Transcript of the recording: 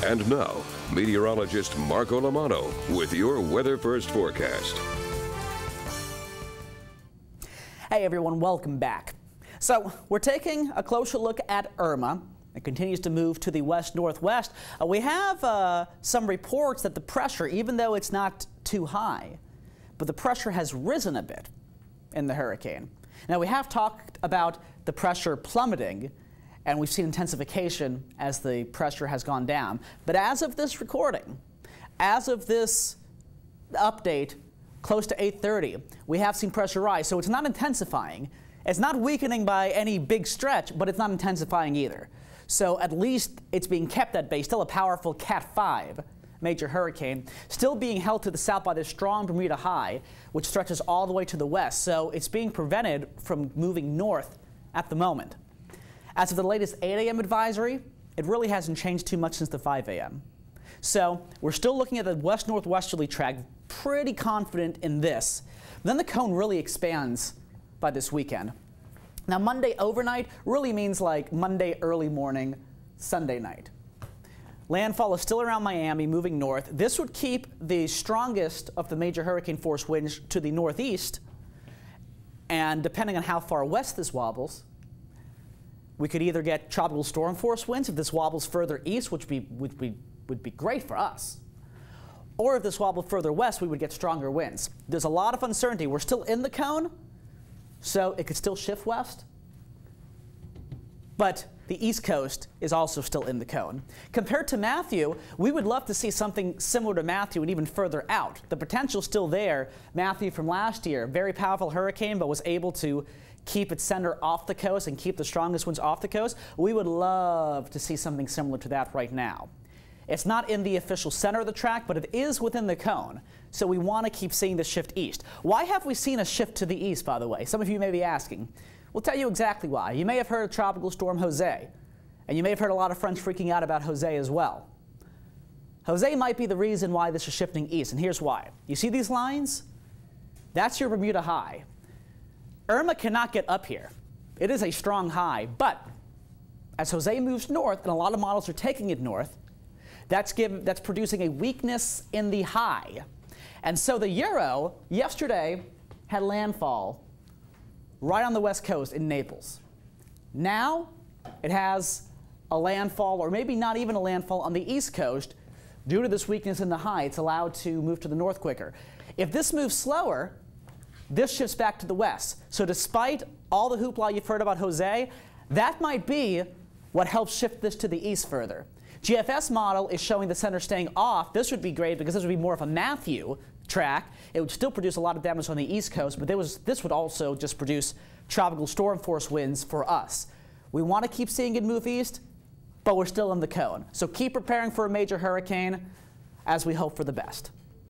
And now, meteorologist Marco Lamano with your Weather First forecast. Hey everyone, welcome back. So we're taking a closer look at Irma. It continues to move to the west-northwest. We have some reports that the pressure, even though it's not too high, but the pressure has risen a bit in the hurricane. Now we have talked about the pressure plummeting, and we've seen intensification as the pressure has gone down. But as of this recording, as of this update, close to 8:30, we have seen pressure rise. So it's not intensifying. It's not weakening by any big stretch, but it's not intensifying either. So at least it's being kept at bay. Still a powerful Cat 5 major hurricane, still being held to the south by this strong Bermuda high, which stretches all the way to the west. So it's being prevented from moving north at the moment. As of the latest 8 a.m. advisory, it really hasn't changed too much since the 5 a.m. So we're still looking at the west-northwesterly track, pretty confident in this. Then the cone really expands by this weekend. Now Monday overnight really means like Monday early morning, Sunday night. Landfall is still around Miami, moving north. This would keep the strongest of the major hurricane force winds to the northeast. And depending on how far west this wobbles, we could either get tropical storm force winds if this wobbles further east, which would be great for us. Or if this wobbled further west, we would get stronger winds. There's a lot of uncertainty. We're still in the cone, so it could still shift west. But the East Coast is also still in the cone. Compared to Matthew, we would love to see something similar to Matthew and even further out. The potential's still there. Matthew from last year, very powerful hurricane, but was able to keep its center off the coast and keep the strongest winds off the coast. We would love to see something similar to that right now. It's not in the official center of the track, but it is within the cone. So we want to keep seeing the shift east. Why have we seen a shift to the east, by the way? Some of you may be asking. We'll tell you exactly why. You may have heard of Tropical Storm Jose, and you may have heard a lot of friends freaking out about Jose as well. Jose might be the reason why this is shifting east, and here's why. You see these lines? That's your Bermuda high. Irma cannot get up here. It is a strong high, but as Jose moves north, and a lot of models are taking it north, that's producing a weakness in the high. And so the Euro yesterday had landfall right on the west coast in Naples. Now it has a landfall, or maybe not even a landfall, on the east coast. Due to this weakness in the high, it's allowed to move to the north quicker. If this moves slower, this shifts back to the west. So despite all the hoopla you've heard about Jose, that might be what helps shift this to the east further. GFS model is showing the center staying off. This would be great because this would be more of a Matthew track. It would still produce a lot of damage on the east coast, but this would also just produce tropical storm force winds for us. We want to keep seeing it move east, but we're still in the cone. So keep preparing for a major hurricane as we hope for the best.